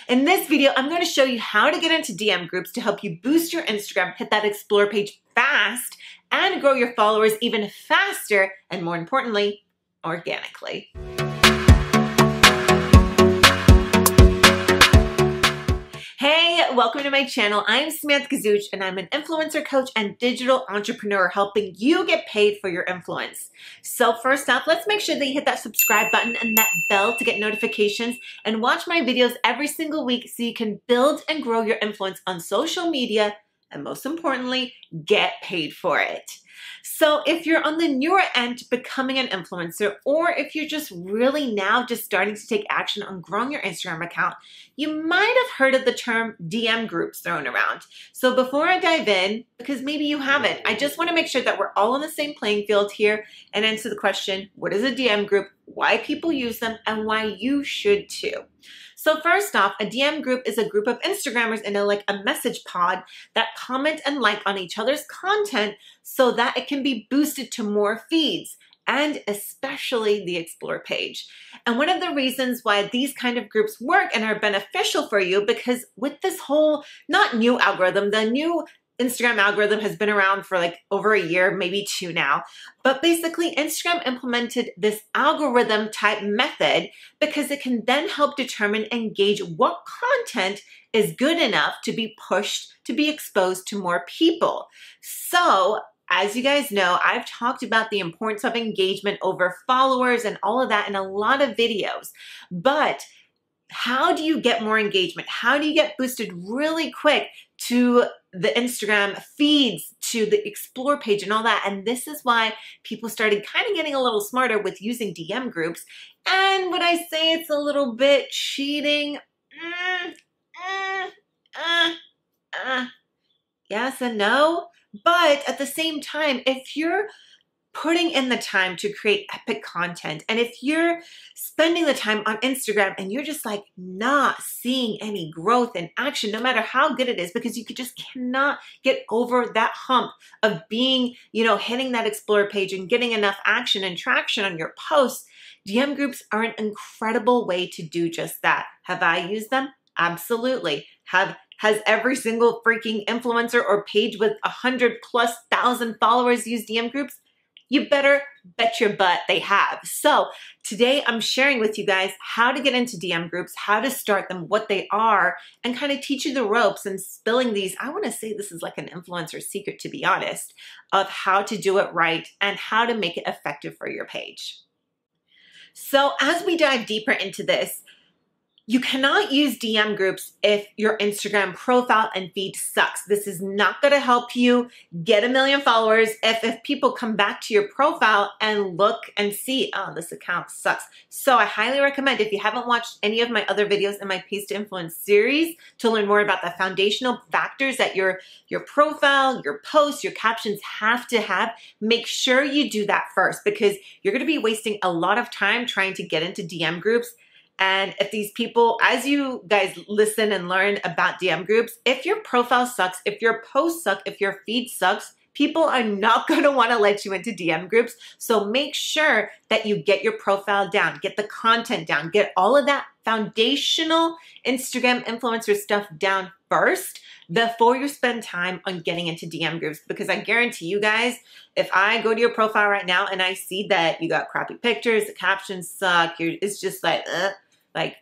In this video, I'm going to show you how to get into DM groups to help you boost your Instagram, hit that explore page fast, and grow your followers even faster, and more importantly, organically. Hey, welcome to my channel. I'm Samantha Kazuch, and I'm an influencer coach and digital entrepreneur helping you get paid for your influence. So first off, let's make sure that you hit that subscribe button and that bell to get notifications and watch my videos every single week so you can build and grow your influence on social media and most importantly, get paid for it. So if you're on the newer end to becoming an influencer, or if you're just really now just starting to take action on growing your Instagram account, you might have heard of the term DM groups thrown around. So before I dive in, because maybe you haven't, I just want to make sure that we're all on the same playing field here and answer the question, what is a DM group, why people use them, and why you should too. So first off, a DM group is a group of Instagrammers in a message pod that comment and like on each other's content so that it can be boosted to more feeds, and especially the explore page. And one of the reasons why these kind of groups work and are beneficial for you, because with this whole, not new algorithm, the new Instagram algorithm has been around for like over a year, maybe two now. But basically Instagram implemented this algorithm type method because it can then help determine and gauge what content is good enough to be pushed, to be exposed to more people. So as you guys know, I've talked about the importance of engagement over followers and all of that in a lot of videos. But how do you get more engagement? How do you get boosted really quick to the Instagram feeds, to the explore page and all that? And this is why people started kind of getting a little smarter with using DM groups. And would I say it's a little bit cheating? Yes and no. But at the same time, if you're putting in the time to create epic content, and if you're spending the time on Instagram and you're just like not seeing any growth and action, no matter how good it is, because you just cannot get over that hump of being, hitting that explore page and getting enough action and traction on your posts, DM groups are an incredible way to do just that. Have I used them? Absolutely. Has every single freaking influencer or page with 100,000+ followers used DM groups? You better bet your butt they have. So today I'm sharing with you guys how to get into DM groups, how to start them, what they are, and kind of teach you the ropes and spilling these. I want to say this is like an influencer secret, to be honest, of how to do it right and how to make it effective for your page. So as we dive deeper into this, you cannot use DM groups if your Instagram profile and feed sucks. This is not going to help you get 1 million followers if people come back to your profile and look and see, oh, this account sucks. So I highly recommend, if you haven't watched any of my other videos in my Page to Influence series to learn more about the foundational factors that your profile, your posts, your captions have to have, make sure you do that first, because you're going to be wasting a lot of time trying to get into DM groups. And if these people, as you guys listen and learn about DM groups, if your profile sucks, if your posts suck, if your feed sucks, people are not going to want to let you into DM groups. So make sure that you get your profile down, get the content down, get all of that foundational Instagram influencer stuff down first before you spend time on getting into DM groups. Because I guarantee you guys, if I go to your profile right now and I see that you got crappy pictures, the captions suck, it's just like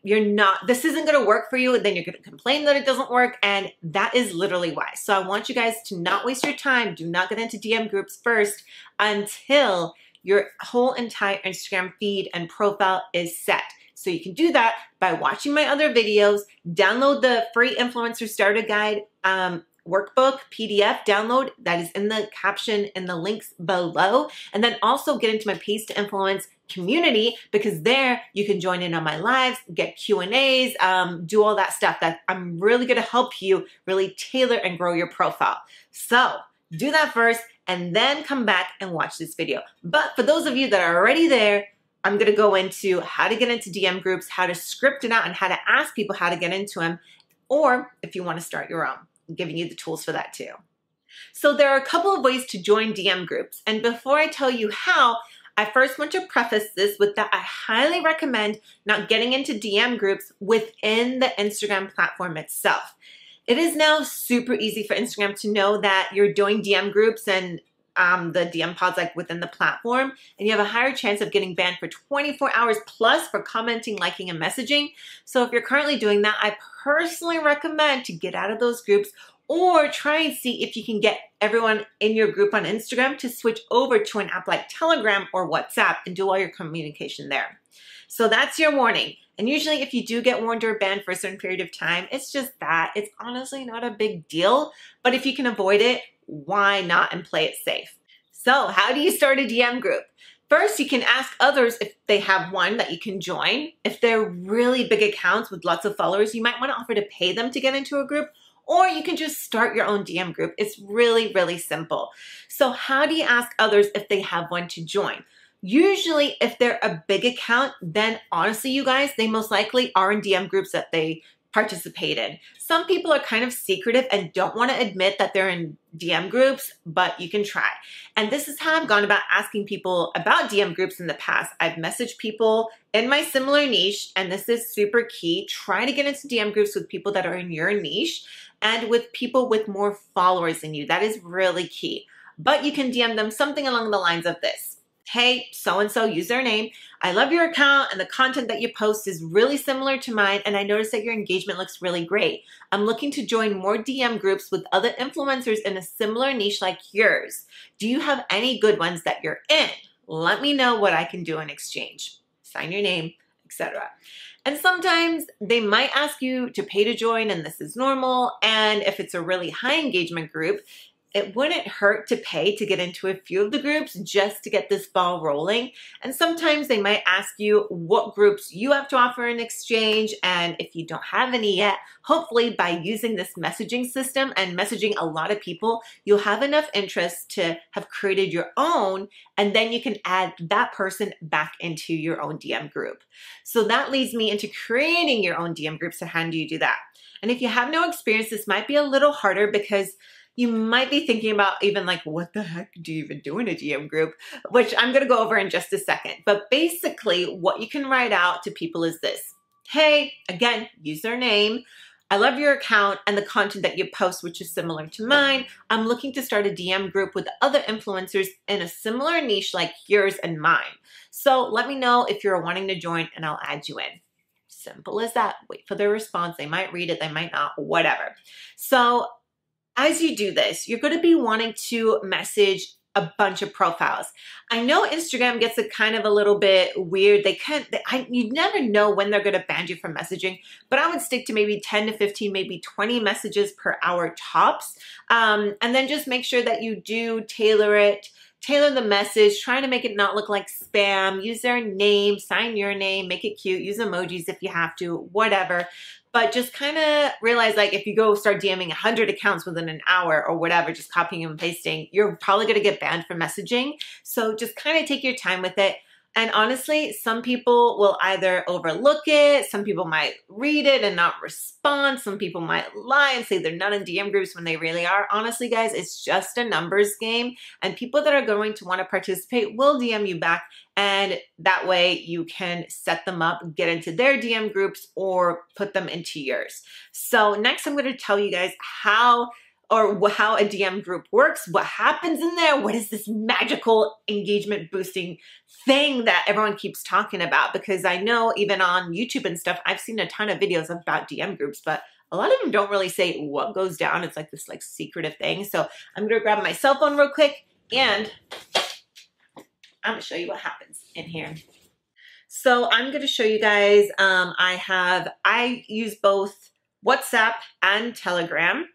you're not, this isn't going to work for you, and then you're going to complain that it doesn't work, and that is literally why. So I want you guys to not waste your time. Do not get into DM groups first until your whole entire Instagram feed and profile is set. So you can do that by watching my other videos, download the free influencer starter guide workbook PDF download that is in the caption and the links below, and then also get into my Page to Influence community, because there you can join in on my lives, get Q&As, do all that stuff that I'm really going to help you really tailor and grow your profile. So do that first and then come back and watch this video. But for those of you that are already there, I'm going to go into how to get into DM groups, how to script it out, and how to ask people how to get into them, or if you want to start your own, I'm giving you the tools for that too. So there are a couple of ways to join DM groups. And before I tell you how, I first want to preface this with that I highly recommend not getting into DM groups within the Instagram platform itself. It is now super easy for Instagram to know that you're doing DM groups and the DM pods like within the platform, and you have a higher chance of getting banned for 24 hours plus for commenting, liking, and messaging. So if you're currently doing that, I personally recommend to get out of those groups or try and see if you can get everyone in your group on Instagram to switch over to an app like Telegram or WhatsApp and do all your communication there. So that's your warning. And usually if you do get warned or banned for a certain period of time, it's just that. It's honestly not a big deal. But if you can avoid it, why not and play it safe? So how do you start a DM group? First, you can ask others if they have one that you can join. If they're really big accounts with lots of followers, you might want to offer to pay them to get into a group, or you can just start your own DM group. It's really, really simple. So how do you ask others if they have one to join? Usually, if they're a big account, then honestly, you guys, they most likely are in DM groups that they participate in. Some people are kind of secretive and don't want to admit that they're in DM groups, but you can try. And this is how I've gone about asking people about DM groups in the past. I've messaged people in my similar niche, and this is super key. Try to get into DM groups with people that are in your niche and with people with more followers than you. That is really key. But you can DM them something along the lines of this. Hey, so-and-so username, I love your account and the content that you post is really similar to mine, and I noticed that your engagement looks really great. I'm looking to join more DM groups with other influencers in a similar niche like yours. Do you have any good ones that you're in? Let me know what I can do in exchange. Sign your name, etc. And sometimes they might ask you to pay to join, and this is normal. And if it's a really high engagement group, it wouldn't hurt to pay to get into a few of the groups just to get this ball rolling. And sometimes they might ask you what groups you have to offer in exchange. And if you don't have any yet, hopefully by using this messaging system and messaging a lot of people, you'll have enough interest to have created your own. And then you can add that person back into your own DM group. So that leads me into creating your own DM group. So how do you do that? And if you have no experience, this might be a little harder because you might be thinking about even like, what the heck do you even do in a DM group? Which I'm going to go over in just a second. But basically what you can write out to people is this. Hey, again, username. I love your account and the content that you post, which is similar to mine. I'm looking to start a DM group with other influencers in a similar niche like yours and mine. So let me know if you're wanting to join and I'll add you in. Simple as that. Wait for their response. They might read it, they might not, whatever. So as you do this, you're going to be wanting to message a bunch of profiles. I know Instagram gets a kind of a little bit weird. You never know when they're going to ban you from messaging, but I would stick to maybe 10 to 15, maybe 20 messages per hour tops. And then just make sure that you do tailor the message, trying to make it not look like spam. Use their name, sign your name, make it cute, use emojis if you have to, whatever. But just kind of realize, like, if you go start DMing 100 accounts within an hour or whatever, just copying and pasting, you're probably going to get banned from messaging. So just kind of take your time with it. And honestly, some people will either overlook it, some people might read it and not respond, some people might lie and say they're not in DM groups when they really are. Honestly, guys, it's just a numbers game, and people that are going to want to participate will DM you back, and that way you can set them up, get into their DM groups, or put them into yours. So next I'm going to tell you guys how a DM group works, what happens in there, what is this magical engagement boosting thing that everyone keeps talking about. Because I know even on YouTube and stuff, I've seen a ton of videos about DM groups, but a lot of them don't really say what goes down. It's like this secretive thing. So I'm gonna grab my cell phone real quick and I'm gonna show you what happens in here. So I'm gonna show you guys, I use both WhatsApp and Telegram.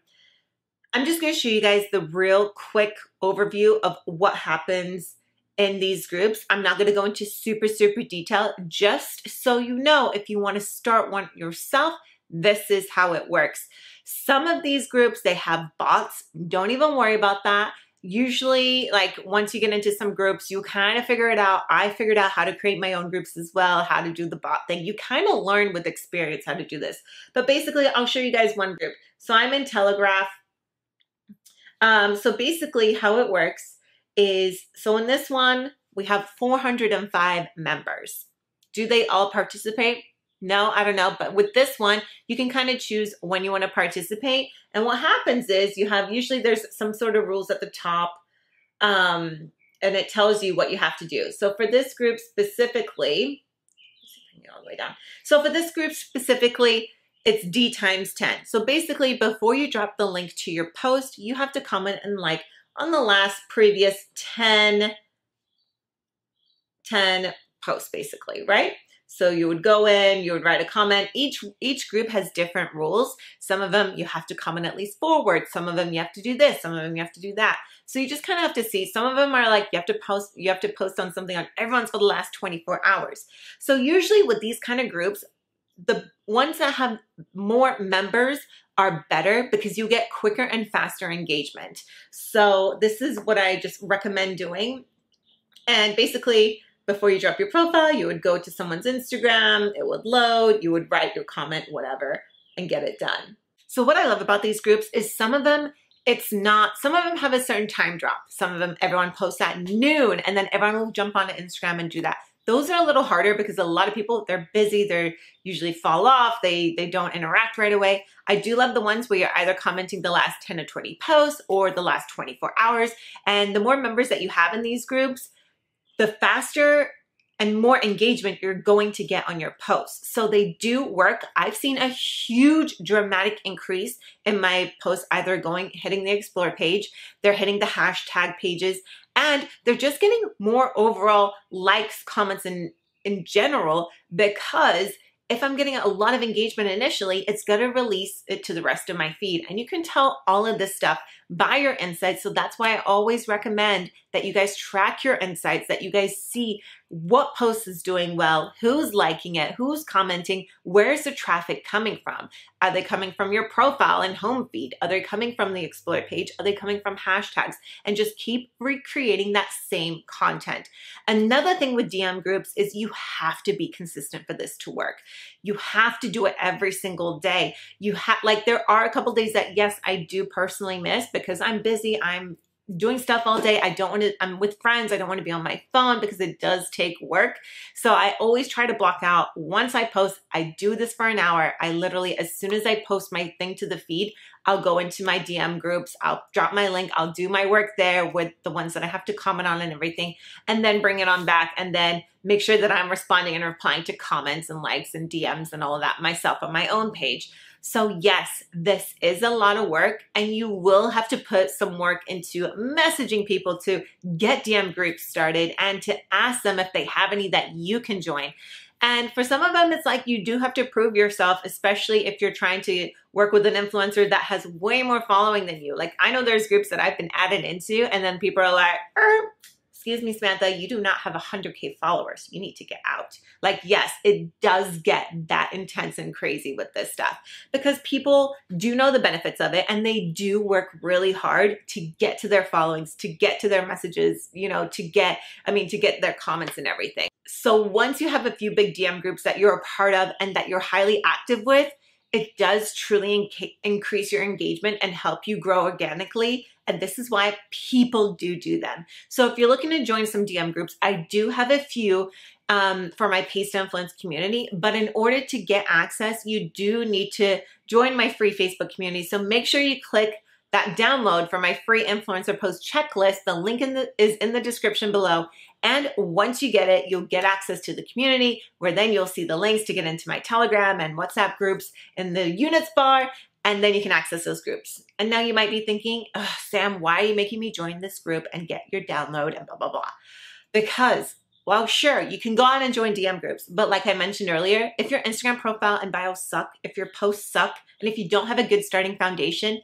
I'm just going to show you guys the real quick overview of what happens in these groups. I'm not going to go into super detail, just so you know, if you want to start one yourself, this is how it works. Some of these groups, they have bots. Don't even worry about that. Usually, like, once you get into some groups, you kind of figure it out. I figured out how to create my own groups as well, how to do the bot thing. You kind of learn with experience how to do this. But basically, I'll show you guys one group. So I'm in Telegram. So basically how it works is, so in this one, we have 405 members. Do they all participate? No, I don't know. But with this one, you can kind of choose when you want to participate. And what happens is usually there's some sort of rules at the top, and it tells you what you have to do. So for this group specifically, all the way down. So for this group specifically, it's D times 10. So basically, before you drop the link to your post, you have to comment and like on the last previous 10 posts, basically, right? So you would go in, you would write a comment. Each group has different rules. Some of them you have to comment at least 4 words. Some of them you have to do this. Some of them you have to do that. So you just kind of have to see. Some of them are like you have to post on something on everyone's for the last 24 hours. So usually with these kind of groups, the ones that have more members are better because you get quicker and faster engagement. So this is what I just recommend doing. And basically, before you drop your profile, you would go to someone's Instagram, it would load, you would write your comment, whatever, and get it done. So what I love about these groups is some of them have a certain time drop. Some of them, everyone posts at noon, and then everyone will jump onto Instagram and do that. Those are a little harder because a lot of people, they're busy, they usually fall off, they don't interact right away. I do love the ones where you're either commenting the last 10 to 20 posts or the last 24 hours. And the more members that you have in these groups, the faster and more engagement you're going to get on your posts. So they do work. I've seen a huge dramatic increase in my posts, either hitting the explore page, they're hitting the hashtag pages, and they're just getting more overall likes, comments in general, because if I'm getting a lot of engagement initially, it's going to release it to the rest of my feed. And you can tell all of this stuff by your insights. So that's why I always recommend that you guys track your insights, that you guys see what post is doing well, who's liking it, who's commenting, where's the traffic coming from? Are they coming from your profile and home feed? Are they coming from the explore page? Are they coming from hashtags? And just keep recreating that same content. Another thing with DM groups is you have to be consistent for this to work. You have to do it every single day. There are a couple days that, yes, I do personally miss because I'm busy. I'm doing stuff all day. I'm with friends. I don't want to be on my phone because it does take work. So I always try to block out once I post. I do this for an hour. I literally, as soon as I post my thing to the feed, I'll go into my DM groups. I'll drop my link. I'll do my work there with the ones that I have to comment on and everything, and then bring it on back and then make sure that I'm responding and replying to comments and likes and DMs and all of that myself on my own page. So yes, this is a lot of work, and you will have to put some work into messaging people to get DM groups started and to ask them if they have any that you can join. And for some of them, it's like you do have to prove yourself, especially if you're trying to work with an influencer that has way more following than you. Like, I know there's groups that I've been added into, and then people are like, excuse me, Samantha, you do not have 100K followers. You need to get out. Like, yes, it does get that intense and crazy with this stuff because people do know the benefits of it, and they do work really hard to get to their followings, to get to their messages, to get their comments and everything. So once you have a few big DM groups that you're a part of and that you're highly active with, it does truly increase your engagement and help you grow organically. And this is why people do them. So if you're looking to join some DM groups, I do have a few for my Paste to Influence community. But in order to get access, you do need to join my free Facebook community. So make sure you click that download for my free influencer post checklist. The link is in the description below. And once you get it, you'll get access to the community, where then you'll see the links to get into my Telegram and WhatsApp groups in the units bar, and then you can access those groups. And now you might be thinking, Sam, why are you making me join this group and get your download and blah, blah, blah? Because, well, sure, you can go on and join DM groups, but like I mentioned earlier, if your Instagram profile and bio suck, if your posts suck, and if you don't have a good starting foundation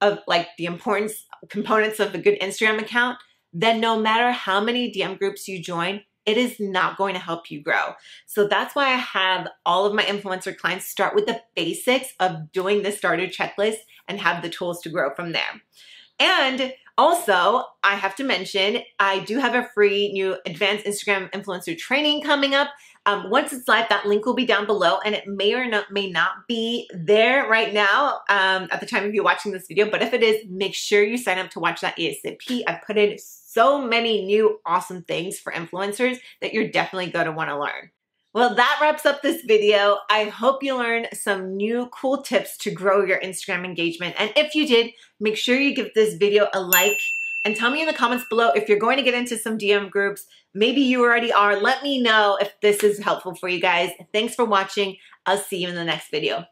of like the important components of a good Instagram account, then no matter how many DM groups you join, it is not going to help you grow. So that's why I have all of my influencer clients start with the basics of doing the starter checklist and have the tools to grow from there. And also, I have to mention, I do have a free new advanced Instagram influencer training coming up. Once it's live, that link will be down below, and it may or may not be there right now at the time of you watching this video, but if it is, make sure you sign up to watch that ASAP. I've put in so many new awesome things for influencers that you're definitely going to want to learn. Well, that wraps up this video. I hope you learned some new cool tips to grow your Instagram engagement. And if you did, make sure you give this video a like and tell me in the comments below if you're going to get into some DM groups. Maybe you already are. Let me know if this is helpful for you guys. Thanks for watching. I'll see you in the next video.